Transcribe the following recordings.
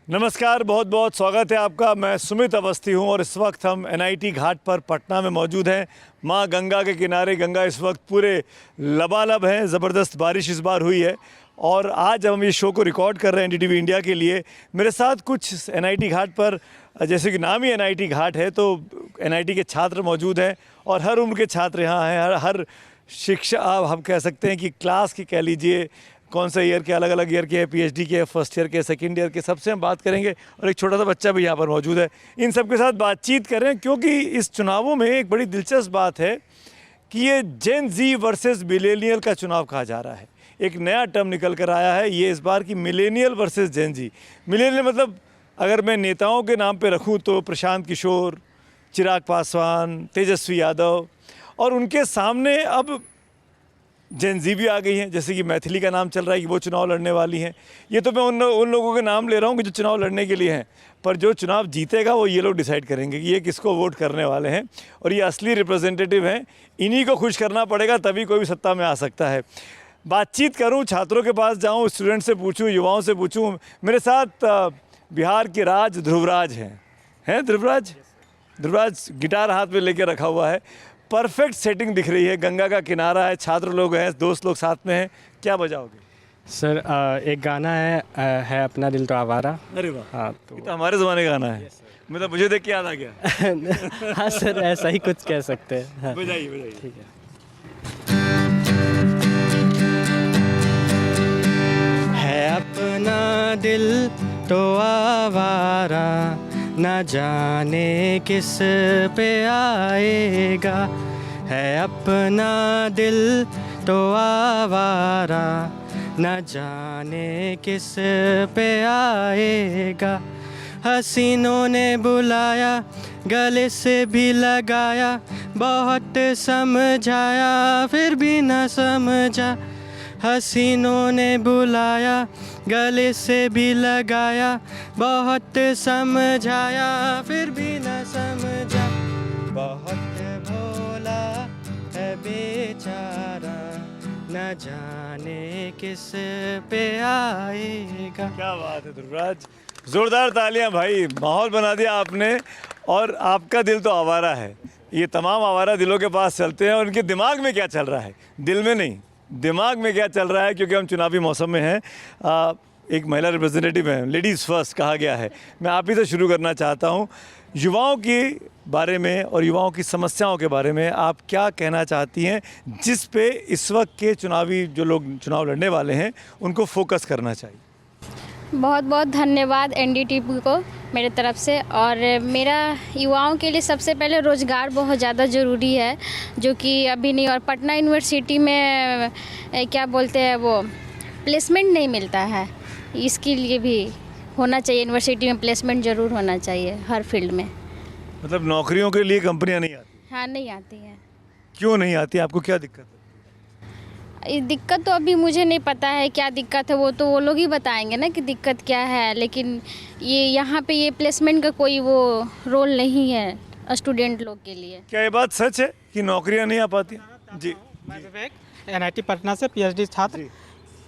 नमस्कार, बहुत बहुत स्वागत है आपका। मैं सुमित अवस्थी हूं और इस वक्त हम एनआईटी घाट पर पटना में मौजूद हैं। मां गंगा के किनारे। गंगा इस वक्त पूरे लबालब है, ज़बरदस्त बारिश इस बार हुई है और आज हम ये शो को रिकॉर्ड कर रहे हैं एनडीटीवी इंडिया के लिए। मेरे साथ कुछ एनआईटी घाट पर, जैसे कि नाम ही एनआईटी घाट है, तो एनआईटी के छात्र मौजूद हैं और हर उम्र के छात्र यहाँ हैं। हर शिक्षा, हम कह सकते हैं कि क्लास की कह लीजिए, कौन सा ईयर के, अलग अलग ईयर के, पीएचडी के, फर्स्ट ईयर के, सेकंड ईयर के, सबसे हम बात करेंगे। और एक छोटा सा बच्चा भी यहाँ पर मौजूद है। इन सब के साथ बातचीत कर रहे हैं क्योंकि इस चुनावों में एक बड़ी दिलचस्प बात है कि ये जेन जी वर्सेस मिलेनियल का चुनाव कहा जा रहा है। एक नया टर्म निकल कर आया है ये इस बार की, मिलेनियल वर्सेस जेन जी। मिलेनियल मतलब अगर मैं नेताओं के नाम पे रखूँ तो प्रशांत किशोर, चिराग पासवान, तेजस्वी यादव, और उनके सामने अब जेन जी भी आ गई हैं। जैसे कि मैथिली का नाम चल रहा है कि वो चुनाव लड़ने वाली हैं। ये तो मैं उन लोगों के नाम ले रहा हूँ कि जो चुनाव लड़ने के लिए हैं, पर जो चुनाव जीतेगा वो ये लोग डिसाइड करेंगे कि ये किसको वोट करने वाले हैं। और ये असली रिप्रेजेंटेटिव हैं, इन्हीं को खुश करना पड़ेगा, तभी कोई भी सत्ता में आ सकता है। बातचीत करूँ, छात्रों के पास जाऊँ, स्टूडेंट से पूछूँ, युवाओं से पूछूँ। मेरे साथ बिहार के राज ध्रुवराज हैं ध्रुवराज गिटार हाथ में लेके रखा हुआ है। परफेक्ट सेटिंग दिख रही है, गंगा का किनारा है, छात्र लोग हैं, दोस्त लोग साथ में हैं। क्या बजाओगे? सर एक गाना है अपना दिल तो आवारा। अरे वाह, हाँ ये तो हमारे ज़माने का गाना है। मतलब मुझे देख के याद आ गया। हाँ सर, ऐसा ही कुछ कह सकते हैं। हाँ। बजाइए। ठीक है। अपना दिल तो आवारा, न जाने किस पे आएगा। है अपना दिल तो आवारा, न जाने किस पे आएगा। हसीनों ने बुलाया, गले से भी लगाया, बहुत समझाया फिर भी न समझा। हसीनों ने बुलाया, गले से भी लगाया, बहुत समझाया फिर भी न समझा। बहुत भोला है बेचारा, न जाने किस पे आएगा। क्या बात है ध्रुवराज, जोरदार तालियां भाई, माहौल बना दिया आपने। और आपका दिल तो आवारा है। ये तमाम आवारा दिलों के पास चलते हैं और उनके दिमाग में क्या चल रहा है, दिल में नहीं, दिमाग में क्या चल रहा है, क्योंकि हम चुनावी मौसम में हैं। एक महिला रिप्रेजेंटेटिव हैं, लेडीज़ फर्स्ट कहा गया है। मैं आप ही से शुरू करना चाहता हूं, युवाओं के बारे में और युवाओं की समस्याओं के बारे में आप क्या कहना चाहती हैं, जिस पे इस वक्त के चुनावी जो लोग चुनाव लड़ने वाले हैं उनको फोकस करना चाहिए? बहुत बहुत धन्यवाद एनडीटीवी को मेरे तरफ से। और मेरा युवाओं के लिए सबसे पहले रोज़गार बहुत ज़्यादा ज़रूरी है, जो कि अभी नहीं। और पटना यूनिवर्सिटी में क्या बोलते हैं वो, प्लेसमेंट नहीं मिलता है। इसके लिए भी होना चाहिए, यूनिवर्सिटी में प्लेसमेंट ज़रूर होना चाहिए हर फील्ड में। मतलब नौकरियों के लिए कंपनियां नहीं आती? हाँ, नहीं आती हैं। क्यों नहीं आती, आपको क्या दिक्कत है? दिक्कत तो अभी मुझे नहीं पता है क्या दिक्कत है, वो लोग ही बताएंगे ना कि दिक्कत क्या है। लेकिन ये यहाँ पे ये प्लेसमेंट का कोई वो रोल नहीं है स्टूडेंट लोग के लिए। क्या ये बात सच है कि नौकरियां नहीं आ पाती? जी, मैं विवेक, एनआईटी पटना से पीएचडी छात्र।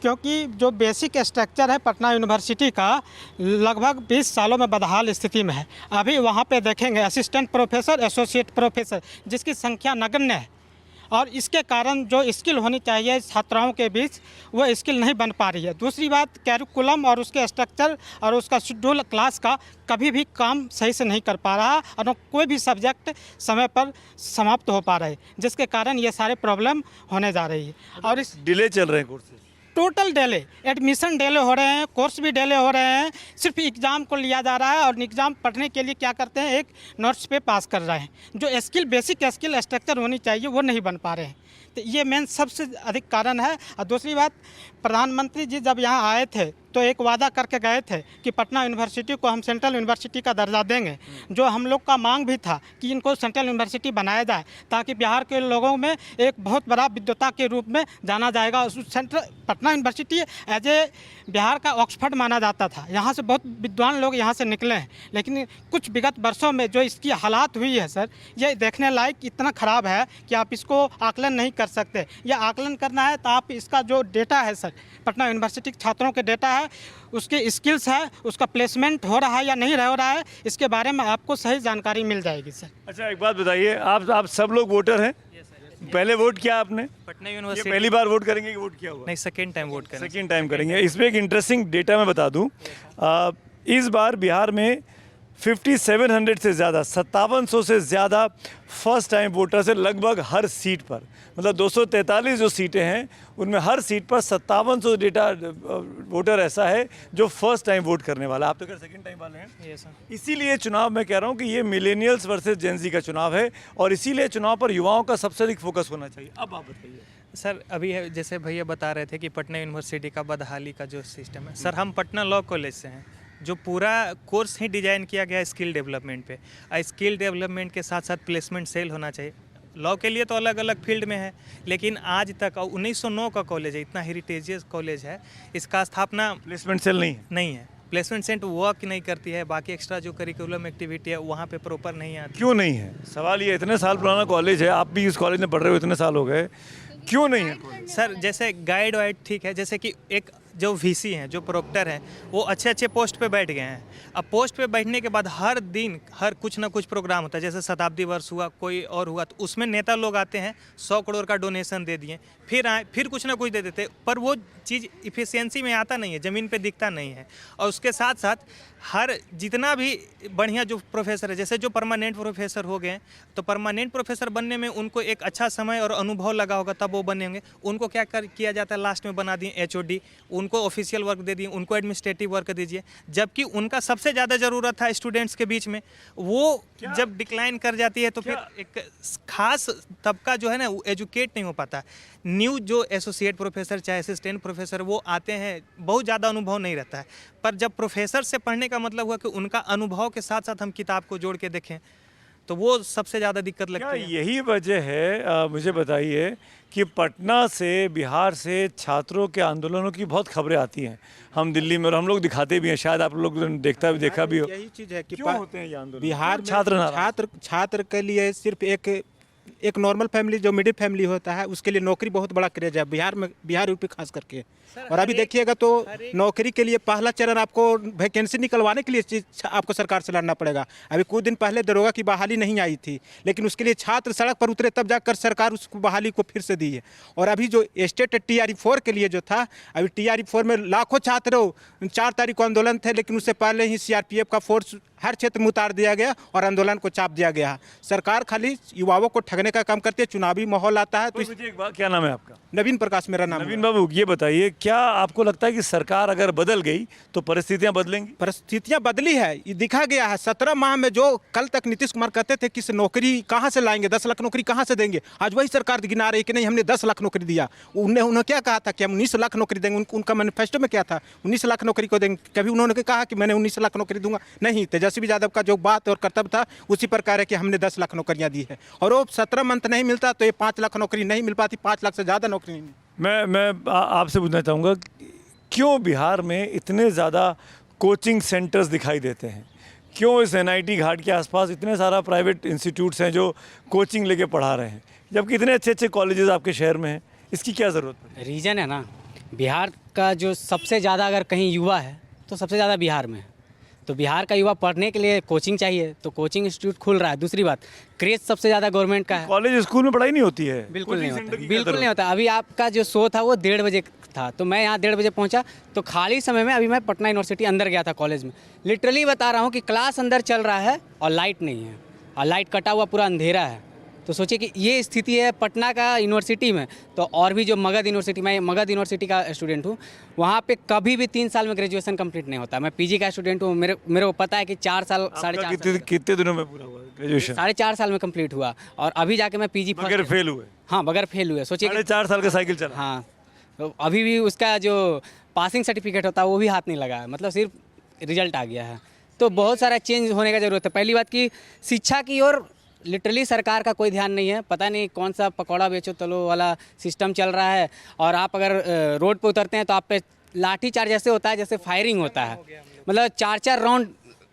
क्योंकि जो बेसिक स्ट्रक्चर है पटना यूनिवर्सिटी का, लगभग 20 सालों में बदहाल स्थिति में है। अभी वहाँ पे देखेंगे असिस्टेंट प्रोफेसर, एसोसिएट प्रोफेसर, जिसकी संख्या नगण्य है। और इसके कारण जो स्किल होनी चाहिए छात्राओं के बीच, वो स्किल नहीं बन पा रही है। दूसरी बात, कैरिकुलम और उसके स्ट्रक्चर और उसका शेड्यूल क्लास का कभी भी काम सही से नहीं कर पा रहा, और कोई भी सब्जेक्ट समय पर समाप्त हो पा रहे, जिसके कारण ये सारे प्रॉब्लम होने जा रही है। और इस डिले चल रहे हैं courses, total delay, admission delay हो रहे हैं, कोर्स भी डिले हो रहे हैं। सिर्फ एग्ज़ाम को लिया जा रहा है और एग्ज़ाम पढ़ने के लिए क्या करते हैं, एक नोट्स पे पास कर रहे हैं। जो स्किल, बेसिक स्किल स्ट्रक्चर होनी चाहिए, वो नहीं बन पा रहे हैं। तो ये मेन सबसे अधिक कारण है। और दूसरी बात, प्रधानमंत्री जी जब यहाँ आए थे तो एक वादा करके गए थे कि पटना यूनिवर्सिटी को हम सेंट्रल यूनिवर्सिटी का दर्जा देंगे। जो हम लोग का मांग भी था कि इनको सेंट्रल यूनिवर्सिटी बनाया जाए, ताकि बिहार के लोगों में एक बहुत बड़ा विद्वता के रूप में जाना जाएगा। Central Patna university as a Bihar का ऑक्सफर्ड माना जाता था। यहाँ से बहुत विद्वान लोग यहाँ से निकले हैं, लेकिन कुछ विगत वर्षों में जो इसकी हालात हुई है सर, ये देखने लायक इतना ख़राब है कि आप इसको आकलन नहीं कर सकते। यह आकलन करना है तो आप इसका जो डेटा है सर, पटना यूनिवर्सिटी के छात्रों के डेटा है, है, उसके स्किल्स है, उसका प्लेसमेंट हो रहा है या नहीं हो रहा है, इसके बारे में आपको सही जानकारी मिल जाएगी सर। अच्छा, एक बात बताइए, आप सब लोग वोटर हैं? पहले वोट किया आपने? पटना ये यूनिवर्सिटी पहली बार वोट करेंगे कि वोट किया हुआ? नहीं, सेकेंड टाइम वोट करें। सेकेंड टाइम करेंगे। इसमें एक इंटरेस्टिंग डेटा मैं बता दूं, इस बार बिहार में 5700 से ज़्यादा, 5700 से ज़्यादा फर्स्ट टाइम वोटर्स है लगभग हर सीट पर। मतलब 243 जो सीटें हैं उनमें हर सीट पर 5700 डेटा वोटर ऐसा है जो फर्स्ट टाइम वोट करने वाला है। आप तो खैर सेकेंड टाइम वाले हैं। Yes sir. इसीलिए चुनाव मैं कह रहा हूँ कि ये मिलेनियल्स वर्सेस जेनजी का चुनाव है और इसीलिए चुनाव पर युवाओं का सबसे अधिक फोकस होना चाहिए। अब आप बताइए सर, अभी जैसे भैया बता रहे थे कि पटना यूनिवर्सिटी का बदहाली का जो सिस्टम है, सर हम पटना लॉ कॉलेज से हैं, जो पूरा कोर्स ही डिज़ाइन किया गया है स्किल डेवलपमेंट पे। स्किल डेवलपमेंट के साथ साथ प्लेसमेंट सेल होना चाहिए। लॉ के लिए तो अलग अलग फील्ड में है, लेकिन आज तक 1909 का कॉलेज है, इतना हेरिटेजियस कॉलेज है, इसका स्थापना प्लेसमेंट सेल नहीं है। प्लेसमेंट सेंटर वर्क नहीं करती है, बाकी एक्स्ट्रा जो करिकुलम एक्टिविटी है वहाँ पे प्रॉपर नहीं आती। क्यों नहीं है? सवाल ये, इतने साल पुराना कॉलेज है, आप भी इस कॉलेज में पढ़ रहे हो, इतने साल हो गए, क्यों नहीं है? सर जैसे गाइड वाइड ठीक है, जैसे कि एक जो वीसी हैं, जो प्रोक्टर हैं, वो अच्छे अच्छे पोस्ट पे बैठ गए हैं। अब पोस्ट पे बैठने के बाद हर दिन हर कुछ ना कुछ प्रोग्राम होता है, जैसे शताब्दी वर्ष हुआ, कोई और हुआ, तो उसमें नेता लोग आते हैं, 100 करोड़ का डोनेशन दे दिए, फिर आए, फिर कुछ ना कुछ दे देते, पर वो चीज़ इफिशियंसी में आता नहीं है, ज़मीन पे दिखता नहीं है। और उसके साथ साथ हर जितना भी बढ़िया जो प्रोफेसर है, जैसे जो परमानेंट प्रोफेसर हो गए, तो परमानेंट प्रोफेसर बनने में उनको एक अच्छा समय और अनुभव लगा होगा, तब वो बने होंगे। उनको क्या किया जाता है, लास्ट में बना दिए एचओडी, उनको ऑफिशियल वर्क दे दिए, उनको एडमिनिस्ट्रेटिव वर्क दीजिए, जबकि उनका सबसे ज़्यादा ज़रूरत था स्टूडेंट्स के बीच में। वो जब डिक्लाइन कर जाती है तो फिर एक खास तबका जो है ना, वो एजुकेट नहीं हो पाता। न्यू जो एसोसिएट प्रोफेसर चाहे असिस्टेंट प्रोफेसर वो आते हैं, बहुत ज़्यादा अनुभव नहीं रहता है, पर जब प्रोफेसर से पढ़ने का मतलब हुआ कि उनका अनुभव के साथ साथ हम किताब को जोड़ के देखें, तो वो सबसे ज़्यादा दिक्कत लगती है। यही वजह है, मुझे बताइए, कि पटना से, बिहार से छात्रों के आंदोलनों की बहुत खबरें आती हैं। हम दिल्ली में, और हम लोग दिखाते भी हैं, शायद आप लोग देखा भी हो। यही चीज़ है कि क्यों होते हैं ये आंदोलन? बिहार में छात्र छात्र के लिए सिर्फ एक नॉर्मल फैमिली, जो मिडिल फैमिली होता है, उसके लिए नौकरी बहुत बड़ा क्रेज है बिहार यूपी खास करके। और अभी देखिएगा तो नौकरी के लिए पहला चरण आपको वैकेंसी निकलवाने के लिए आपको सरकार से लड़ना पड़ेगा। अभी कुछ दिन पहले दरोगा की बहाली नहीं आई थी, लेकिन उसके लिए छात्र सड़क पर उतरे, तब जाकर सरकार उस बहाली को फिर से दी है। और अभी जो स्टेट TRE-4 के लिए जो था, अभी TRE-4 में लाखों छात्र 4 तारीख को आंदोलन थे, लेकिन उससे पहले ही CRPF का फोर्स हर क्षेत्र में उतार दिया गया और आंदोलन को चाप दिया गया। सरकार खाली युवाओं को ठगने का काम करती है। चुनावी माहौल आता है तो एक बात, क्या नाम है आपका? नवीन प्रकाश मेरा नाम है। नवीन बाबू, ये बताइए, क्या आपको लगता है कि सरकार अगर बदल गई तो परिस्थितियां बदलेंगी? परिस्थितियां बदली है, ये दिखा गया है। 17 माह में जो कल तक नीतीश कुमार कहते थे कि नौकरी कहां से लाएंगे, 10 लाख नौकरी कहां से देंगे, आज वही सरकार गिना रही है कि नहीं हमने 10 लाख नौकरी दिया। उन्होंने क्या कहा था कि हम 19 लाख नौकरी देंगे, उनका मैनिफेस्टो में क्या था, 19 लाख नौकरी को देंगे। कभी उन्होंने कहा कि मैंने 19 लाख नौकरी दूंगा? नहीं। तेजस्वी यादव का जो बात और कर्तव्य था उसी प्रकार है कि हमने 10 लाख नौकरियां दी है, और वो 17 मंथ नहीं मिलता तो ये 5 लाख नौकरी नहीं मिल पाती, 5 लाख से ज़्यादा नौकरी नहीं। मैं आपसे पूछना चाहूँगा, क्यों बिहार में इतने ज़्यादा कोचिंग सेंटर्स दिखाई देते हैं? क्यों इस NIT घाट के आसपास इतने सारा प्राइवेट इंस्टीट्यूट्स हैं जो कोचिंग लेके पढ़ा रहे हैं, जबकि इतने अच्छे अच्छे कॉलेजेस आपके शहर में हैं? इसकी क्या ज़रूरत है? रीज़न है ना, बिहार का जो सबसे ज़्यादा अगर कहीं युवा है तो सबसे ज़्यादा बिहार में है। तो बिहार का युवा पढ़ने के लिए कोचिंग चाहिए, तो कोचिंग इंस्टीट्यूट खुल रहा है। दूसरी बात, क्रेज सबसे ज़्यादा गवर्नमेंट का है। कॉलेज स्कूल में पढ़ाई नहीं होती है? बिल्कुल नहीं होता, बिल्कुल नहीं होता। अभी आपका जो शो था वो 1:30 बजे था, तो मैं यहाँ 1:30 बजे पहुँचा, तो खाली समय में अभी मैं पटना यूनिवर्सिटी अंदर गया था कॉलेज में। लिटरली बता रहा हूँ कि क्लास अंदर चल रहा है और लाइट नहीं है, और लाइट कटा हुआ पूरा अंधेरा है। तो सोचिए कि ये स्थिति है पटना का यूनिवर्सिटी में। तो और भी जो मगध यूनिवर्सिटी, मैं मगध यूनिवर्सिटी का स्टूडेंट हूँ, वहाँ पे कभी भी 3 साल में ग्रेजुएशन कंप्लीट नहीं होता। मैं PG का स्टूडेंट हूँ, मेरे को पता है कि 4 साल, 4.5 साल, कितने दिनों में पूरा हुआ ग्रेजुएशन? 4.5 साल में कंप्लीट हुआ, और अभी जाके मैं PG बगैर फेल हुए? हाँ, बगैर फेल हुए। सोचिए 4.5 साल का साइकिल चला। हाँ, तो अभी भी उसका जो पासिंग सर्टिफिकेट होता है वो भी हाथ नहीं लगा है, मतलब सिर्फ रिजल्ट आ गया है। तो बहुत सारा चेंज होने का ज़रूरत है। पहली बात कि शिक्षा की ओर लिटरली सरकार का कोई ध्यान नहीं है। पता नहीं कौन सा पकौड़ा बेचो तलो वाला सिस्टम चल रहा है, और आप अगर रोड पे उतरते हैं तो आप पे लाठी चार्ज ऐसे होता है जैसे फायरिंग होता है, मतलब 4-4 राउंड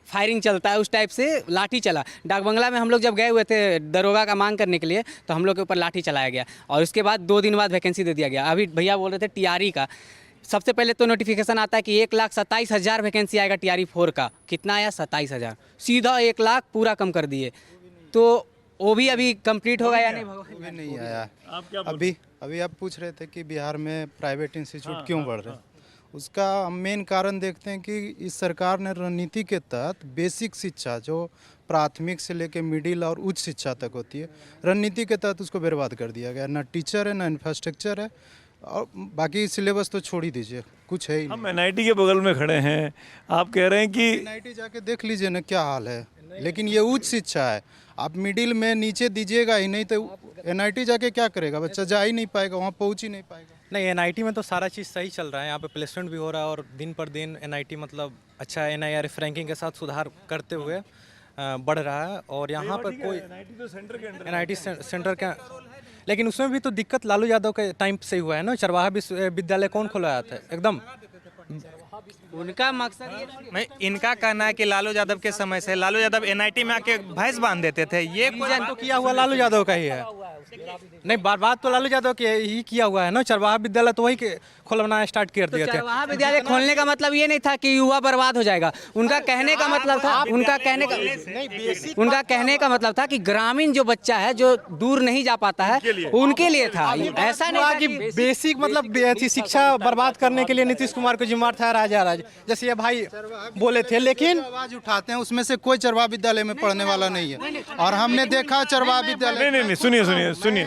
फायरिंग चलता है, उस टाइप से लाठी चला। डाक बंगला में हम लोग जब गए हुए थे दरोगा का मांग करने के लिए, तो हम लोग के ऊपर लाठी चलाया गया, और उसके बाद 2 दिन बाद वैकेंसी दे दिया गया। अभी भैया बोल रहे थे TRE का, सबसे पहले तो नोटिफिकेशन आता है कि 1,27,000 वैकेंसी आएगा TRE-4 का। कितना आया? 27,000। सीधा 1 लाख पूरा कम कर दिए। तो वो भी अभी कंप्लीट होगा या नहीं? भी नहीं आया। आप क्या अभी आप पूछ रहे थे कि बिहार में प्राइवेट इंस्टीट्यूट क्यों बढ़ रहे हैं। उसका हम मेन कारण देखते हैं कि इस सरकार ने रणनीति के तहत बेसिक शिक्षा जो प्राथमिक से लेकर मिडिल और उच्च शिक्षा तक होती है, रणनीति के तहत उसको बर्बाद कर दिया गया। ना टीचर है, ना इंफ्रास्ट्रक्चर है, और बाकी सिलेबस तो छोड़ ही दीजिए, कुछ है ही हम NIT के बगल में खड़े हैं, आप कह रहे हैं कि NIT जाके देख लीजिए ना क्या हाल है। लेकिन ये उच्च शिक्षा है, आप मिडिल में नीचे दीजिएगा ही नहीं तो NIT जाके क्या करेगा? बच्चा जा ही नहीं पाएगा, वहाँ पहुँच ही नहीं पाएगा। नहीं, NIT में तो सारा चीज़ सही चल रहा है, यहाँ पे प्लेसमेंट भी हो रहा है और दिन पर दिन NIT मतलब अच्छा NIRF रैंकिंग के साथ सुधार करते हुए बढ़ रहा है। और यहाँ पर कोई NIT तो सेंटर के अंडर NIT सेंटर का, लेकिन उसमें भी तो दिक्कत लालू यादव के टाइम से हुआ है ना। चरवाहा विश्वविद्यालय कौन खुलवाया था? एकदम उनका मकसद ये था मैं इनका कहना है कि लालू यादव के समय से लालू यादव NIT में आके भैंस बांध देते थे। ये तो किया हुआ लालू यादव का ही है। नहीं, बात तो लालू यादव के ही किया हुआ है ना। चरवाहा विद्यालय तो वही खोलना स्टार्ट कर दिया था। चरवाहा विद्यालय खोलने का मतलब ये नहीं था कि युवा बर्बाद हो जाएगा। उनका कहने का मतलब था मतलब था कि ग्रामीण जो बच्चा है जो दूर नहीं जा पाता है उनके लिए था। ऐसा नहीं था कि बेसिक मतलब शिक्षा बर्बाद करने के लिए नीतीश कुमार को जिम्मेदार था राजा राज, जैसे ये भाई बोले थे। लेकिन आवाज उठाते हैं, उसमें से कोई चरवाहा विद्यालय में पढ़ने वाला नहीं है। और हमने देखा चरवाहा विद्यालय नहीं, सुनिए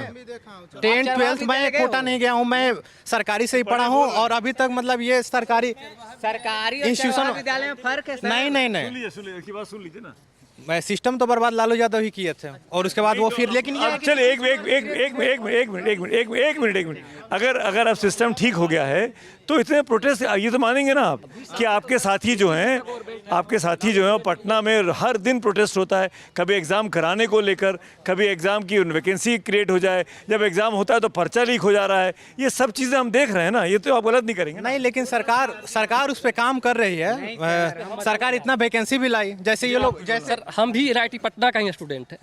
10th 12th मैं कोटा नहीं गया हूँ, मैं सरकारी से ही पढ़ा हूँ। और अभी तक मतलब ये सरकारी और इंस्टीट्यूशन चरवाहा विद्यालय में फर्क है सर। नहीं, सुनिए इसकी बात सुन लीजिए ना। मैं सिस्टम तो बर्बाद लालू यादव ही किए थे और उसके बाद वो फिर। लेकिन अब चलिए एक मिनट अगर अब सिस्टम ठीक हो गया है तो इतने प्रोटेस्ट, ये तो मानेंगे ना आप कि आपके साथी जो हैं वो पटना में हर दिन प्रोटेस्ट होता है। कभी एग्ज़ाम कराने को लेकर, कभी एग्ज़ाम की वैकेंसी क्रिएट हो जाए, जब एग्ज़ाम होता है तो पर्चा लीक हो जा रहा है। ये सब चीज़ें हम देख रहे हैं ना, ये तो आप गलत नहीं करेंगे। नहीं, लेकिन सरकार उस पर काम कर रही है। सरकार इतना वैकेंसी भी लाई, जैसे ये लोग सर हम भी NIT पटना का ही स्टूडेंट है।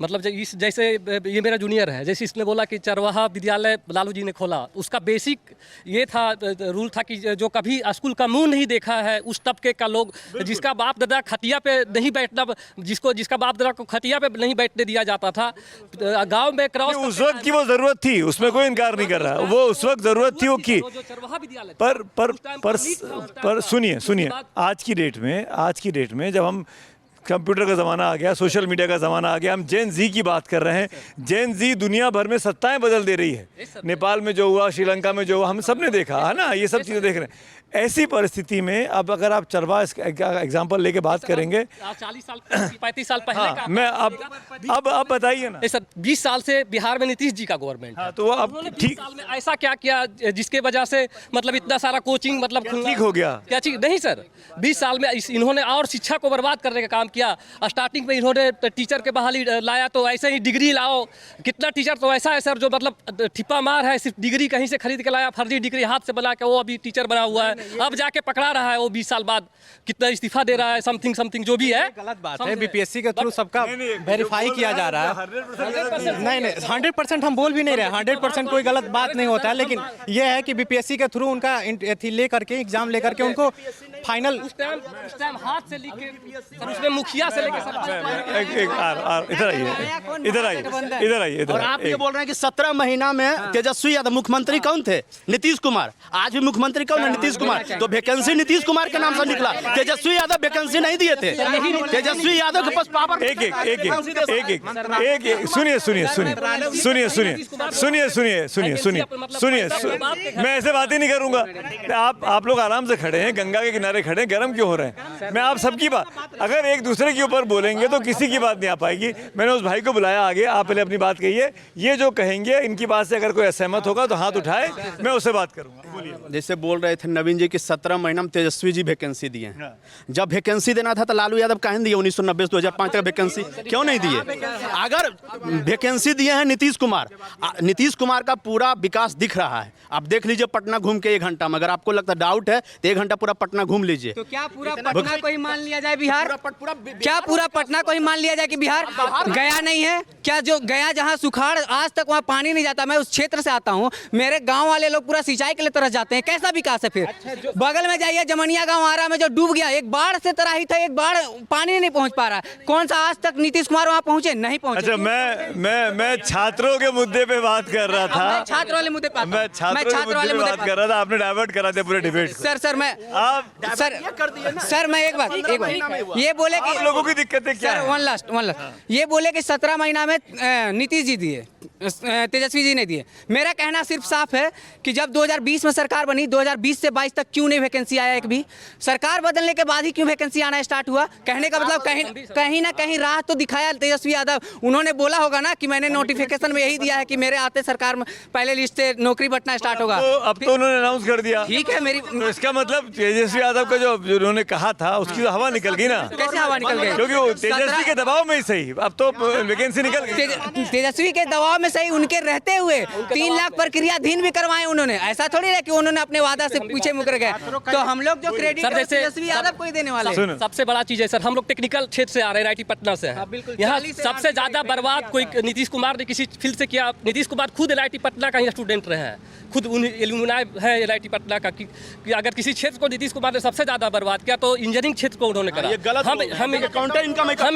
मतलब जैसे ये मेरा जूनियर है, जैसे इसने बोला कि चरवाहा विद्यालय लालू जी ने खोला, उसका बेसिक ये था, रूल था कि जो कभी स्कूल का मुंह नहीं देखा है उस तबके का लोग, जिसका बाप दादा खटिया पे नहीं बैठना, जिसका बाप दादा को खटिया पे नहीं बैठने दिया जाता था, गांव में क्रॉस उस वक्त की वो जरूरत थी, उसमें कोई इनकार नहीं कर रहा। वो उस वक्त जरूरत थी वो की। चरवाहा विद्यालय पर सुनिए आज की डेट में जब हम कंप्यूटर का ज़माना आ गया, सोशल मीडिया का ज़माना आ गया, हम जेन जी की बात कर रहे हैं। जेन जी दुनिया भर में सत्ताएं बदल दे रही है। नेपाल में जो हुआ, श्रीलंका में जो हुआ, हम सब ने देखा है ना, ये सब चीज़ें देख रहे हैं। ऐसी परिस्थिति में अब अगर आप चरवाहा एग्जाम्पल लेके बात करेंगे, 40 साल 35 साल पहले का, मैं अब बताइए ना। सर 20 साल से बिहार में नीतीश जी का गवर्नमेंट है, तो वो अब ठीक साल में ऐसा क्या किया जिसके वजह से मतलब इतना सारा कोचिंग मतलब ठीक हो गया? क्या चीज नहीं सर, 20 साल में इन्होंने और शिक्षा को बर्बाद करने का काम किया। स्टार्टिंग में इन्होंने टीचर के बहाली लाया तो ऐसे ही डिग्री लाओ, कितना टीचर तो ऐसा है सर जो मतलब ठिप्पा मार है, सिर्फ डिग्री कहीं से खरीद के लाया, फर्जी डिग्री हाथ से बना के वो अभी टीचर बना हुआ है। अब जाके पकड़ा रहा है वो 20 साल बाद, कितना इस्तीफा दे रहा है, समथिंग जो भी है। गलत बात है। BPSC के थ्रू सबका वेरीफाई किया जा रहा है। नहीं 100% हम बोल भी नहीं रहे, 100% कोई गलत बात नहीं होता है। लेकिन ये है कि BPSC के थ्रू उनका ले करके एग्जाम ले करके उनको फाइनल उस टाइम हाथ से लिख के सर, उसमें मुखिया से लेके इधर आइए। और आप ये बोल रहे हैं कि 17 महीना में तेजस्वी यादव मुख्यमंत्री कौन थे? नीतीश कुमार। आज भी मुख्यमंत्री कौन है? नीतीश कुमार। तो वैकेंसी नीतीश कुमार के नाम से निकला, तेजस्वी यादव वैकेंसी नहीं दिए थे। तेजस्वी यादव के पास पावर। सुनिए, मैं ऐसे बात ही नहीं करूंगा। आप लोग आराम से खड़े हैं, गंगा के किनारे खड़े हैं, गर्म क्यों हो रहे हैं? मैं आप सबकी बात, अगर एक दूसरे के ऊपर बोलेंगे तो किसी की बात नहीं आ पाएगी। मैंने उस भाई को बुलाया आगे, आप पहले अपनी बात कहिए। ये जो कहेंगे इनकी बात से अगर कोई असहमत होगा तो हाथ उठाए, मैं उससे बात करूंगा। जैसे बोल रहे थे नवीन लीजिए कि 17 महीना में तेजस्वी जी वैकेंसी दिए हैं। जब वैकेंसी देना था तो लालू यादव कहीं दिए 1990 से 2005 तक वैकेंसी क्यों नहीं दिए? अगर वैकेंसी दिए हैं नीतीश कुमार का पूरा विकास दिख रहा है। आप देख लीजिए पटना घूम के 1 घंटा में, अगर आपको लगता डाउट है तो 1 घंटा पूरा पटना घूम लीजिए। तो क्या पूरा पटना को ही मान लिया जाए बिहार? क्या पूरा पटना को ही मान लिया जाए कि बिहार गया नहीं है? क्या जो गया जहाँ सुखाड़ आज तक वहाँ पानी नहीं जाता? मैं उस क्षेत्र से आता हूँ, मेरे गांव वाले लोग पूरा सिंचाई के लिए तरस जाते हैं। कैसा विकास है फिर? बगल में जाइए जमनिया गांव आरा में जो डूब गया, एक बाढ़ से तराही था, एक बाढ़ पानी नहीं पहुंच पा रहा। कौन सा आज तक नीतीश कुमार वहाँ पहुंचे? नहीं पहुंचे। अच्छा, मैं छात्रों के मुद्दे पे बात कर रहा था। छात्र वाले मुद्दे पे मैं छात्र वाले मुद्दे पे बात कर रहा था, आपने डाइवर्ट करा दिया पूरे डिबेट को। सर मैं एक बात ये बोले कि आप लोगों की दिक्कतें क्या सर, है? वन लास्ट ये बोले कि 17 महीना में नीतीश जी दिए, तेजस्वी जी ने दिए। मेरा कहना सिर्फ साफ है कि जब 2020 में सरकार बनी, 2020 से 22 तक क्यों नहीं वैकेंसी आया? एक भी सरकार बदलने के बाद ही क्यों वैकेंसी आना स्टार्ट हुआ? कहने का मतलब कहीं ना कहीं राह तो दिखाया तेजस्वी यादव। उन्होंने बोला होगा ना कि मैंने नोटिफिकेशन में यही दिया है कि मेरे आते सरकार में पहले लिस्ट से नौकरी बंटना स्टार्ट होगा। तो अब तो उन्होंने अनाउंस कर दिया। ठीक है, मेरी तो इसका मतलब तेजस्वी यादव का जो उन्होंने कहा था उसकी तो हवा निकल गई ना। कैसे हवा निकल गई? क्योंकि वो तेजस्वी के दबाव में ही सही, अब तो वैकेंसी निकल गई। तेजस्वी के दबाव में सही, उनके रहते हुए 3 लाख प्रक्रियाधीन भी करवाए उन्होंने। ऐसा थोड़ी है कि उन्होंने अपने वादा से पीछे मुकर गए। तो हम लोग जो क्रेडिट सर, जैसे तेजस्वी यादव को ही देने वाले हैं। सबसे बड़ा चीज है सर, हम लोग टेक्निकल क्षेत्र से आ रहे हैं, IIT पटना से हैं। यहाँ सबसे ज्यादा बर्बाद कोई नीतीश कुमार ने किसी फील्ड से किया? नीतीश कुमार खुद NIT पटना का ही स्टूडेंट रहे हैं, खुद एलुमनाई है NIT पटना का। कि अगर किसी क्षेत्र को नीतीश कुमार ने सबसे ज्यादा बर्बाद किया तो इंजीनियरिंग क्षेत्र को उन्होंने करा। ये गलत हम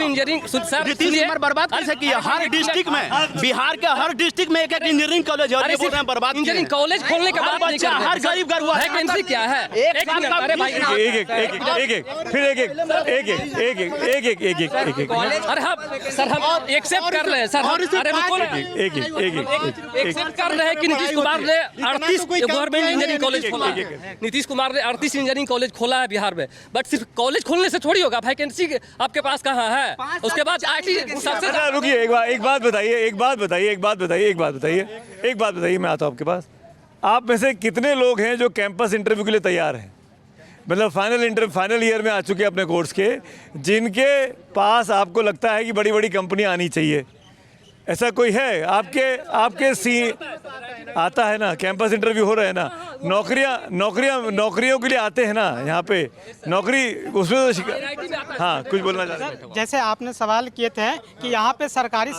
इंजीनियरिंग सर बर्बाद कैसे किया? हर डिस्ट्रिक्ट में, बिहार के हर डिस्ट्रिक्ट में एक इंजीनियरिंग कॉलेज है, बोल रहे हैं बर्बाद। इंजीनियरिंग कॉलेज खोलने के बाद हर गरीब घर हुआ वैकेंसी क्या है? अरे भाई अरे हम एक्सेप्ट कर रहे हैं सर, एक्सेप्ट कर रहे हैं कि नीतीश कुमार ने 38 गवर्नमेंट इंजीनियरिंग कॉलेज खोला है। नीतीश कुमार ने 38 इंजीनियरिंग कॉलेज खोला है बिहार में, बट सिर्फ कॉलेज खोलने से थोड़ी होगा। वैकेंसी आपके पास कहाँ है? उसके बाद IT सबसे रुकिए, एक बात बताइए, मैं आता हूँ आपके पास। आप में से कितने लोग हैं जो कैंपस इंटरव्यू के लिए तैयार हैं? मतलब फाइनल ईयर में आ चुके हैं अपने कोर्स के, जिनके पास आपको लगता है कि बड़ी बड़ी कंपनियां आनी चाहिए? ऐसा कोई है आपके आता है ना? कैंपस इंटरव्यू हो रहे हैं ना, नौकरियों के लिए आते हैं ना यहाँ पे नौकरी, उसमें तो हाँ कुछ बोलना चाहते हैं? जैसे आपने सवाल किए थे कि यहाँ पे सरकारी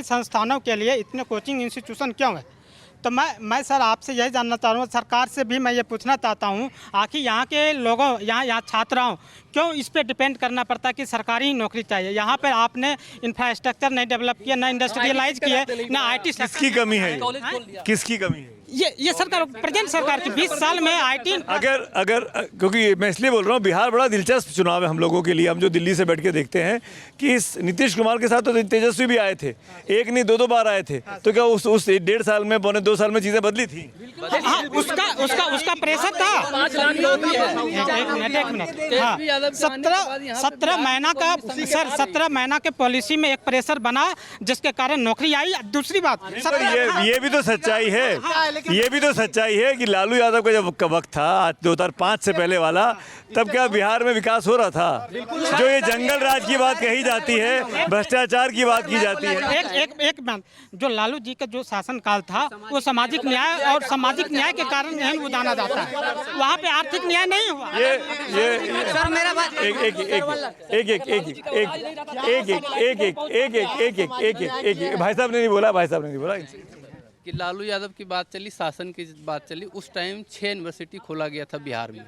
संस्थानों के लिए इतने कोचिंग इंस्टीट्यूशन क्यों है, तो मैं सर आपसे यही जानना चाह रहा हूँ, सरकार से भी मैं ये पूछना चाहता हूँ, आखिर यहाँ के लोगों, यहाँ छात्राओं क्यों इस पे डिपेंड करना पड़ता है कि सरकारी ही नौकरी चाहिए? यहाँ पे आपने इंफ्रास्ट्रक्चर नहीं डेवलप किया, ना इंडस्ट्रियलाइज किया, ना IT। किसकी कमी है? किसकी कमी है? ये सरकार, प्रेजेंट सरकार की 20 साल में IT। अगर क्योंकि मैं इसलिए बोल रहा हूँ, बिहार बड़ा दिलचस्प चुनाव है हम लोगों के लिए। हम जो दिल्ली से बैठ के देखते हैं कि इस नीतीश कुमार के साथ तो तेजस्वी भी आए थे, एक नहीं 2 बार आए थे, तो क्या उस 1.5 साल में, 2 साल में चीजें बदली थी? हाँ, उसका प्रेशर था। एक मिनट, हाँ, 17 महीना का सर, 17 महीना के पॉलिसी में एक प्रेशर बना जिसके कारण नौकरी आई। दूसरी बात, ये भी तो सच्चाई है, ये भी तो सच्चाई है कि लालू यादव का जब वक्त था 2005 से पहले वाला, तब क्या बिहार में विकास हो रहा था? जो ये जंगल राज की बात कही जाती है, भ्रष्टाचार की बात की जाती है। एक बात, जो लालू जी का जो शासन काल था वो सामाजिक न्याय और सामाजिक न्याय के कारण यही वो जाना जाता है, वहाँ पे आर्थिक न्याय नहीं हुआ। सर मेरा बात एक भाई साहब ने नहीं बोला कि लालू यादव की बात चली, शासन की बात चली। उस टाइम 6 यूनिवर्सिटी खोला गया था बिहार में।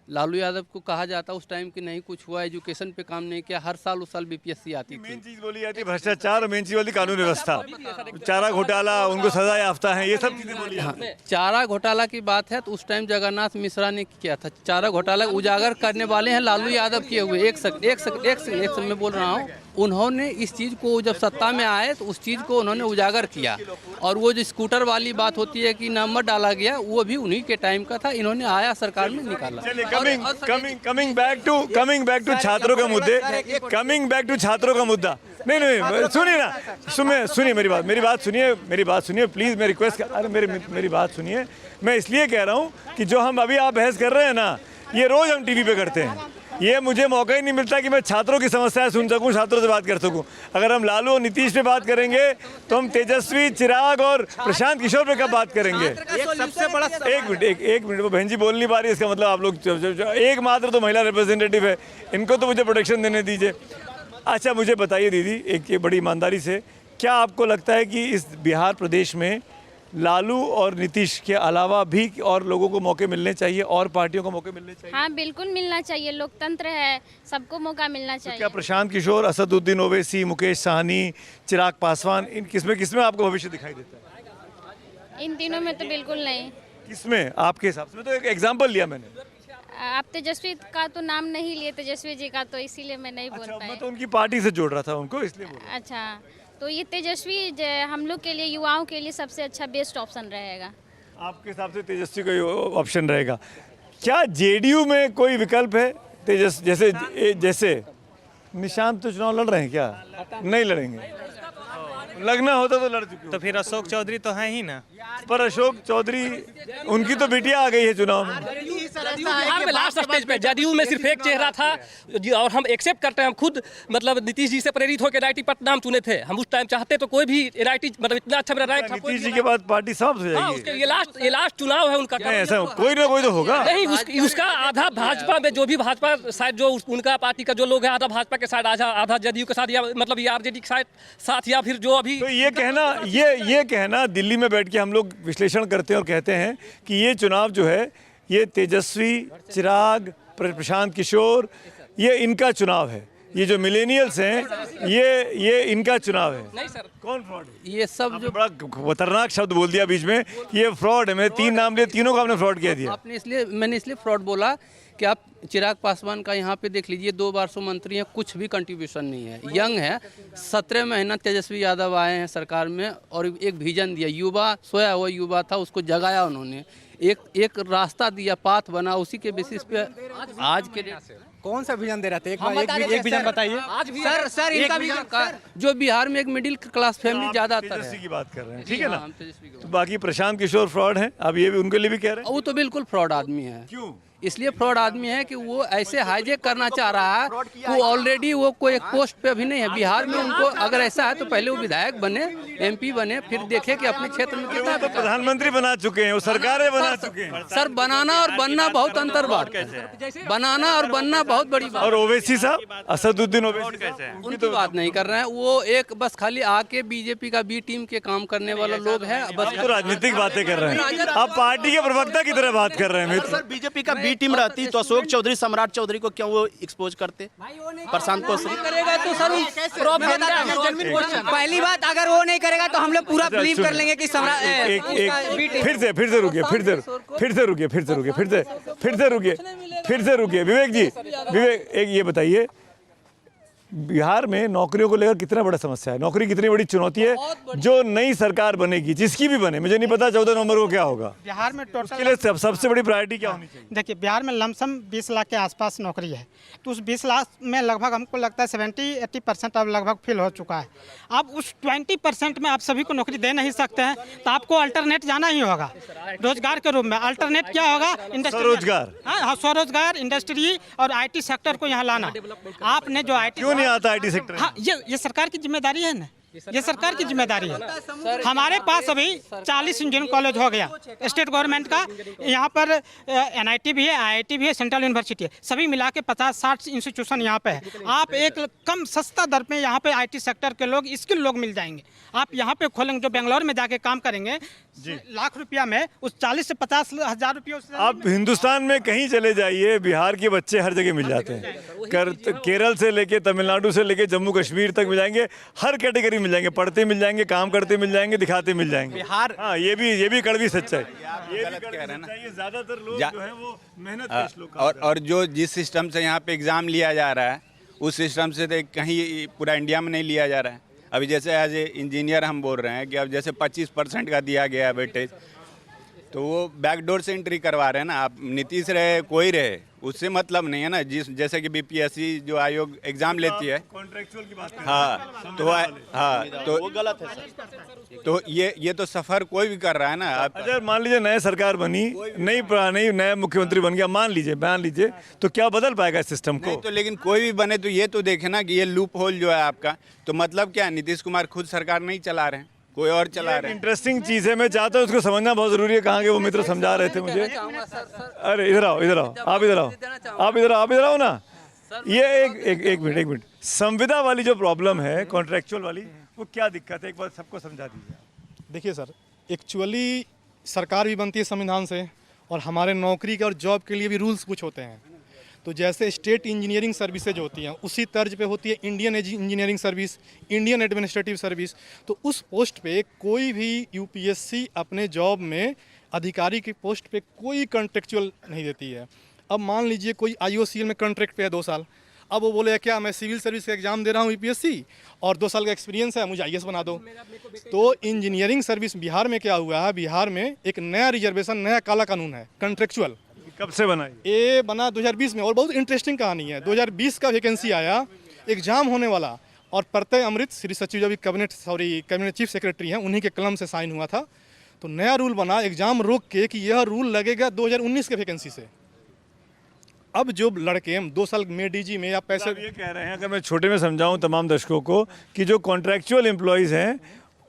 लालू यादव को कहा जाता उस टाइम कि नहीं कुछ हुआ, एजुकेशन पे काम नहीं किया। हर साल उस साल BPSC आती थी। मेन चीज बोली जाती है भ्रष्टाचार, मेन चीज बोली कानून व्यवस्था, चारा घोटाला, उनको सजा याफ्ता है, ये सब चीजें बोली जाती हैं। चारा घोटाला की बात है तो उस टाइम जगन्नाथ मिश्रा ने किया था। चारा घोटाला उजागर करने वाले हैं लालू यादव किए हुए। एक सेकंड में बोल रहा हूँ, उन्होंने इस चीज़ को जब सत्ता में आए तो उस चीज़ को उन्होंने उजागर किया। और वो जो स्कूटर वाली बात होती है कि नंबर डाला गया, वो भी उन्हीं के टाइम का था। इन्होंने आया सरकार में निकाला। कमिंग बैक टू छात्रों का मुद्दा, नहीं सुनिए ना, सुनिए मेरी बात सुनिए प्लीज़, मैं रिक्वेस्ट अरे मेरी बात सुनिए। मैं इसलिए कह रहा हूँ कि जो हम अभी आप बहस कर रहे हैं ना, ये रोज़ हम टीवी पे करते हैं। ये मुझे मौका ही नहीं मिलता कि मैं छात्रों की समस्याएं सुन सकूं, छात्रों से बात कर सकूं। अगर हम लालू और नीतीश पे बात करेंगे तो हम तेजस्वी, चिराग और प्रशांत किशोर पे कब बात करेंगे? सबसे बड़ा एक मिनट, वो बहन जी बोल नहीं पा रही, इसका मतलब आप लोग एकमात्र तो महिला रिप्रेजेंटेटिव है, इनको तो मुझे प्रोटेक्शन देने दीजिए। अच्छा मुझे बताइए दीदी, एक ये बड़ी ईमानदारी से, क्या आपको लगता है कि इस बिहार प्रदेश में लालू और नीतीश के अलावा भी और लोगों को मौके मिलने चाहिए, और पार्टियों को मौके मिलने चाहिए? हाँ बिल्कुल मिलना चाहिए, लोकतंत्र है, सबको मौका मिलना तो चाहिए। क्या प्रशांत किशोर, असदुद्दीन ओवैसी, मुकेश साहनी, चिराग पासवान, इन किसमें आपको भविष्य दिखाई देता है? इन तीनों में तो बिल्कुल नहीं। किसमें आपके हिसाब से? मैं तो एक एग्जाम्पल लिया मैंने। आप तेजस्वी का तो नाम नहीं लिए, तेजस्वी जी का, तो इसीलिए मैं नहीं बोल अच्छा, पाई। मैं तो उनकी पार्टी से जोड़ रहा था उनको, इसलिए बोल रहा अच्छा, तो ये तेजस्वी हम लोग के लिए, युवाओं के लिए सबसे अच्छा बेस्ट ऑप्शन रहेगा। हूं। आपके हिसाब से तेजस्वी का ऑप्शन रहेगा। क्या जेडीयू में कोई विकल्प है? जैसे निशांत तो चुनाव लड़ रहे हैं क्या? नहीं लड़ेंगे, लगना होता तो लड़ चुके। तो फिर अशोक चौधरी तो है ही ना। पर अशोक चौधरी, उनकी तो बिटिया आ गई है चुनाव में। बिहार में लास्ट स्टेज पे जदयू में सिर्फ एक चेहरा था और हम एक्सेप्ट करते हैं। हम खुद मतलब नीतीश जी से प्रेरित होकर एनआईटी पटना हम चुने थे। हम उस टाइम चाहते तो कोई भी एनआईटी, मतलब इतना अच्छा मेरा राय था। नीतीश जी के बाद पार्टी समाप्त हो हाँ, जाएगी। ये लास्ट चुनाव है उनका। नहीं, ऐसा कोई ना कोई तो होगा। नहीं, उसका आधा भाजपा में, जो भी भाजपा शायद जो उनका पार्टी का जो लोग हैं, आधा भाजपा के साथ, आधा जदयू के साथ, या मतलब आरजेडी के साथ, या फिर जो अभी तो ये कहना दिल्ली में बैठ के हम लोग विश्लेषण करते हैं और कहते हैं कि ये चुनाव जो है, ये तेजस्वी, चिराग, प्रशांत किशोर, ये इनका चुनाव है। ये जो मिलेनियल्स हैं, ये इनका चुनाव है। नहीं सर, कौन फ्रॉड है? ये सब आपने बड़ा खतरनाक शब्द बोल दिया बीच में, ये फ्रॉड है। मैं 3 नाम लिए, तीनों को आपने फ्रॉड कह दिया। मैंने इसलिए फ्रॉड बोला कि आप चिराग पासवान का यहाँ पे देख लीजिए, 2 बार सो मंत्री हैं, कुछ भी कंट्रीब्यूशन नहीं है। यंग है, 17 महीना तेजस्वी यादव आए हैं सरकार में और एक विजन दिया, युवा, सोया हुआ युवा था, उसको जगाया उन्होंने, एक रास्ता दिया, पाथ बना, उसी के बेसिस पे आज के कौन सा विजन दे रहे थे? एक विजन बताइए। सर इनका विजन जो बिहार में एक मिडिल क्लास फैमिली ज्यादातर तेजस्वी है। की बात कर रहे हैं, ठीक है ना? तेजस्वी तो बाकी प्रशांत किशोर फ्रॉड हैं, अब ये भी उनके लिए भी कह रहे हैं। वो तो बिल्कुल फ्रॉड आदमी है। क्यों? इसलिए फ्रॉड आदमी है कि वो ऐसे हाईजेक करना चाह रहा है। वो ऑलरेडी वो कोई एक पोस्ट पे भी नहीं है बिहार में। उनको अगर ऐसा है तो पहले वो विधायक बने, एमपी बने, फिर देखे कि अपने क्षेत्र में कितना तो प्रधानमंत्री बना चुके हैं, वो सरकारें बना चुके हैं। सर, बनाना और बनना बहुत अंतर बात है। बनाना और बनना बहुत बड़ी बात। और ओवैसी साहब, असदुद्दीन ओवैसी कैसे हैं? उनकी बात नहीं कर रहे हैं। वो एक बस खाली आके बीजेपी का बी टीम के काम करने वाला लोग है। बस तो राजनीतिक बातें कर रहे हैं, आप पार्टी के प्रवक्ता की तरह बात कर रहे हैं मित्र। सर बीजेपी का बी टीम रहती तो अशोक चौधरी, सम्राट चौधरी को क्यों वो एक्सपोज करते? प्रशांत कोसरी करेगा तो सर पहली बात, अगर वो नहीं करेगा तो हम लोग पूरा बिलीव कर लेंगे कि फिर से रुकिए विवेक जी। विवेक, एक ये बताइए, बिहार में नौकरियों को लेकर कितना बड़ा समस्या है? नौकरी कितनी बड़ी चुनौती है जो नई सरकार बनेगी, जिसकी भी बने, मुझे नहीं पता 14 नवंबर को क्या होगा। बिहार में उसके टोटल लिए सबसे बड़ी प्रायोरिटी क्या होनी चाहिए? देखिए, बिहार में लमसम 20 लाख के आसपास नौकरी है। तो उस 20 लाख में लगभग हमको लगता है 70-80% अब लगभग फिल हो चुका है। अब उस 20% में आप सभी को नौकरी दे नहीं सकते हैं, तो आपको अल्टरनेट जाना ही होगा रोजगार के रूप में। अल्टरनेट क्या होगा? इंडस्ट्री, स्वरोजगार। हाँ, स्वरोजगार, इंडस्ट्री और IT सेक्टर को यहाँ लाना। आपने जो IT क्यों नहीं आता IT सेक्टर? हाँ, ये सरकार की जिम्मेदारी है ना, ये सरकार की जिम्मेदारी है। हमारे पास अभी 40 इंजीनियरिंग कॉलेज हो गया स्टेट गवर्नमेंट का। यहाँ पर NIT भी है, IIT भी है, सेंट्रल यूनिवर्सिटी है, सभी मिला के 50-60 इंस्टीट्यूशन यहाँ पे है। आप एक कम सस्ता दर पे यहाँ पे IT सेक्टर के लोग, स्किल लोग मिल जाएंगे। आप यहाँ पे खोलेंगे, जो बेंगलोर में जाके काम करेंगे लाख रुपया में, उस 40 से 50 हज़ार रुपये। आप हिंदुस्तान में कहीं चले जाइए, बिहार के बच्चे हर जगह मिल जाते हैं। केरल से लेके, तमिलनाडु से लेके जम्मू कश्मीर तक मिल जाएंगे, हर कैटेगरी मिल जाएंगे, पढ़ते मिल जाएंगे, काम करते मिल जाएंगे, दिखाते मिल जाएंगे। बिहार, हाँ, ये भी कड़वी सच्चाई। ये गलत कह रहे हैं ना। ये ज्यादातर लोग जो है वो मेहनत लोग और जो जिस सिस्टम से यहाँ पे एग्ज़ाम लिया जा रहा है, उस सिस्टम से तो कहीं पूरा इंडिया में नहीं लिया जा रहा है। अभी जैसे एज ए इंजीनियर हम बोल रहे हैं कि अब जैसे 25% का दिया गया वेटेज, तो वो बैकडोर से एंट्री करवा रहे हैं ना। आप नीतीश रहे, कोई रहे, उससे मतलब नहीं है ना, जिस जैसे कि बीपीएससी जो आयोग एग्जाम लेती है, कॉन्ट्रेक्चुअल की बात हाँ तो हाँ तो वो गलत है सर। तो ये तो सफ़र कोई भी कर रहा है ना। आप अच्छा मान लीजिए नए सरकार बनी, नई नया मुख्यमंत्री बन गया, मान लीजिए तो क्या बदल पाएगा इस सिस्टम को? नहीं तो लेकिन कोई भी बने तो ये तो देखे ना कि ये लूप होल जो है आपका, तो मतलब क्या, नीतीश कुमार खुद सरकार नहीं चला रहे हैं, कोई और चला रहे हैं। इंटरेस्टिंग चीज़ है, मैं चाहता हूँ उसको समझना बहुत ज़रूरी है। कहाँ के वो मित्र समझा रहे थे मुझे। अरे इधर आओ आप इधर आओ ना। ये एक मिनट, संविदा वाली जो प्रॉब्लम है, कॉन्ट्रेक्चुअल वाली, वो क्या दिक्कत है, एक बार सबको समझा दीजिए। देखिए सर, एक्चुअली सरकार भी बनती है संविधान से, और हमारे नौकरी के और जॉब के लिए भी रूल्स कुछ होते हैं। तो जैसे स्टेट इंजीनियरिंग सर्विसेज होती हैं, उसी तर्ज पे होती है Indian engineering service, Indian administrative service. तो उस पोस्ट पे कोई भी यूपीएससी अपने जॉब में अधिकारी की पोस्ट पे कोई कॉन्ट्रेक्चुअल नहीं देती है। अब मान लीजिए कोई आईओसीएल में कॉन्ट्रैक्ट पे है 2 साल, अब वो बोले क्या मैं सिविल सर्विस का एग्ज़ाम दे रहा हूँ यूपीएससी और 2 साल का एक्सपीरियंस है, मुझे आईएएस बना दो। तो इंजीनियरिंग सर्विस बिहार में क्या हुआ है, बिहार में एक नया रिजर्वेशन, नया काला कानून है कॉन्ट्रेक्चुअल। कब से बना ये बना 2020 में, और बहुत इंटरेस्टिंग कहानी है। 2020 का वैकेंसी आया, एग्जाम होने वाला, और प्रत्यय अमृत श्री सचिव जो भी कैबिनेट चीफ सेक्रेटरी हैं, उन्हीं के कलम से साइन हुआ था। तो नया रूल बना एग्जाम रोक के कि यह रूल लगेगा 2019 के वैकेंसी से। अब जो लड़के 2 साल में डीजी में या पैसे, ये कह रहे हैं, अगर मैं छोटे में समझाऊं तमाम दर्शकों को, कि जो कॉन्ट्रैक्चुअल एम्प्लॉयज़ हैं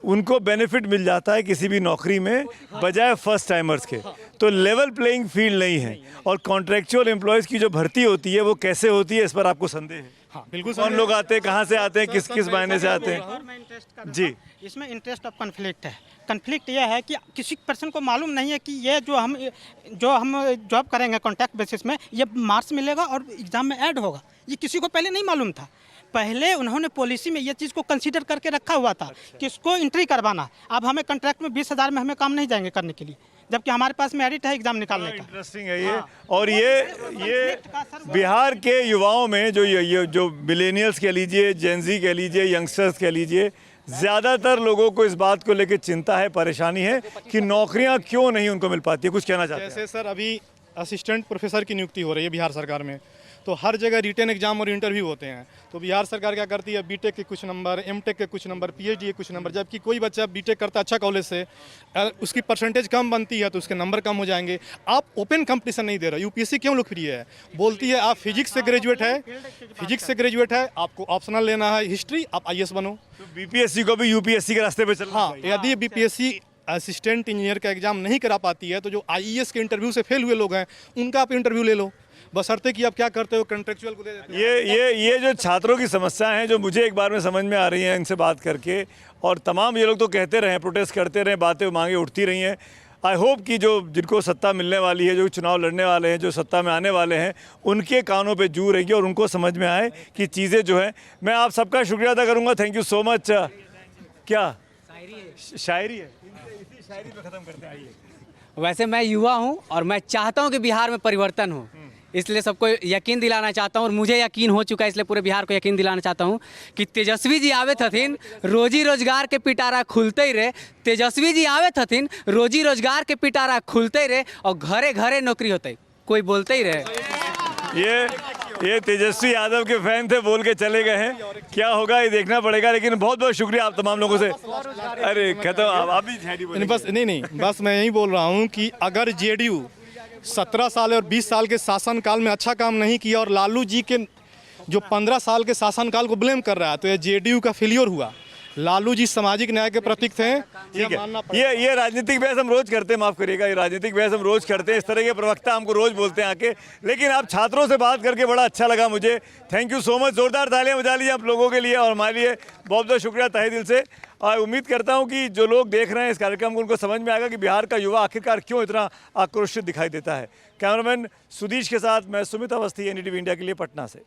उनको बेनिफिट मिल जाता है किसी भी नौकरी में बजाय फर्स्ट टाइमर्स के। तो लेवल प्लेइंग फील्ड नहीं है। और कॉन्ट्रैक्चुअल एम्प्लॉयज़ की जो भर्ती होती है वो कैसे होती है, इस पर आपको संदेह है? हाँ बिल्कुल। कौन लोग आते हैं, कहाँ से आते हैं, किस मायने से आते हैं? जी, इसमें इंटरेस्ट ऑफ कन्फ्लिक्ट है। कन्फ्लिक्ट यह है कि किसी पर्सन को मालूम नहीं है कि ये जो हम जॉब करेंगे कॉन्ट्रैक्ट बेसिस में, ये मार्क्स मिलेगा और एग्ज़ाम में ऐड होगा, ये किसी को पहले नहीं मालूम था। पहले उन्होंने पॉलिसी में ये चीज़ को कंसीडर करके रखा हुआ था कि इसको एंट्री करवाना। अब हमें कॉन्ट्रैक्ट में 20,000 में हमें काम नहीं जाएंगे करने के लिए, जबकि हमारे पास मेरिट है एग्जाम निकालने का। इंटरेस्टिंग है ये। और ये बिहार के युवाओं में जो मिलेनियल्स कह लीजिए, जेनजी कह लीजिए, यंगस्टर्स कह लीजिए, ज़्यादातर लोगों को इस बात को लेकर चिंता है, परेशानी है कि नौकरियां क्यों नहीं उनको मिल पाती है। कुछ कहना चाहते हैं? जैसे सर अभी असिस्टेंट प्रोफेसर की नियुक्ति हो रही है बिहार सरकार में, तो हर जगह रिटन एग्जाम और इंटरव्यू होते हैं। तो बिहार सरकार क्या करती है, बीटेक के कुछ नंबर, एमटेक के कुछ नंबर, पीएचडी के कुछ नंबर। जबकि कोई बच्चा बीटेक करता अच्छा कॉलेज से, उसकी परसेंटेज कम बनती है तो उसके नंबर कम हो जाएंगे। आप ओपन कंपटीशन नहीं दे रहे। यूपीएससी क्यों लोकप्रिय है? बोलती है आप फिजिक्स से ग्रेजुएट है, आपको ऑप्शनल लेना है हिस्ट्री, आप आईएएस बनो। तो बीपीएससी को भी यूपीएससी के रास्ते पे चलना हाँ, यदि बीपीएससी असिस्टेंट इंजीनियर का एग्जाम नहीं करा पाती है तो जो आईएएस के इंटरव्यू से फेल हुए लोग हैं उनका आप इंटरव्यू ले लो, बशर्ते कि आप क्या करते हो, कॉन्ट्रेक्चुअल को दे देते हो। ये जो छात्रों की समस्या हैं, जो मुझे एक बार में समझ में आ रही हैं इनसे बात करके, और तमाम ये लोग तो कहते रहे, प्रोटेस्ट करते रहे, बातें मांगे उठती रही हैं। आई होप कि जो जिनको सत्ता मिलने वाली है, जो चुनाव लड़ने वाले हैं, जो सत्ता में आने वाले हैं, उनके कानों पे जू रहेगी और उनको समझ में आए कि चीज़ें जो है। मैं आप सबका शुक्रिया अदा करूँगा। Thank you so much. क्या शायरी है? इसी शायरी पे ख़त्म करते हैं। आइए। वैसे मैं युवा हूँ और मैं चाहता हूँ कि बिहार में परिवर्तन हो, इसलिए सबको यकीन दिलाना चाहता हूँ, और मुझे यकीन हो चुका है, इसलिए पूरे बिहार को यकीन दिलाना चाहता हूँ कि तेजस्वी जी आवे थथिन, रोजी रोजगार के पिटारा खुलते ही रहे। तेजस्वी जी आवे थथिन, रोजी रोजगार के पिटारा खुलते ही रहे और घरे घरे नौकरी होते, कोई बोलते ही रहे। ये तेजस्वी यादव के फैन थे, बोल के चले गए हैं। क्या होगा ये देखना पड़ेगा, लेकिन बहुत बहुत शुक्रिया आप तमाम लोगों से। अरे कहता आप भी बस मैं यही बोल रहा हूँ कि अगर जेडीयू 17 साल और 20 साल के शासनकाल में अच्छा काम नहीं किया और लालू जी के जो 15 साल के शासनकाल को ब्लेम कर रहा है, तो ये जेडीयू का फेलियर हुआ। लालू जी सामाजिक न्याय के प्रतीक थे। ठीक है, ये राजनीतिक बहस हम रोज करते हैं, माफ करिएगा, ये राजनीतिक बहस हम रोज करते हैं। इस तरह के प्रवक्ता हमको रोज बोलते हैं आके, लेकिन आप छात्रों से बात करके बड़ा अच्छा लगा मुझे। Thank you so much. जोरदार तालियां बजा लीजिए आप लोगों के लिए और हमारे लिए। बहुत बहुत शुक्रिया तहे दिल से। और उम्मीद करता हूं कि जो लोग देख रहे हैं इस कार्यक्रम को, उनको समझ में आएगा कि बिहार का युवा आखिरकार क्यों इतना आक्रोशित दिखाई देता है। कैमरामैन सुदीश के साथ मैं सुमित अवस्थी, एनडीटीवी इंडिया के लिए पटना से।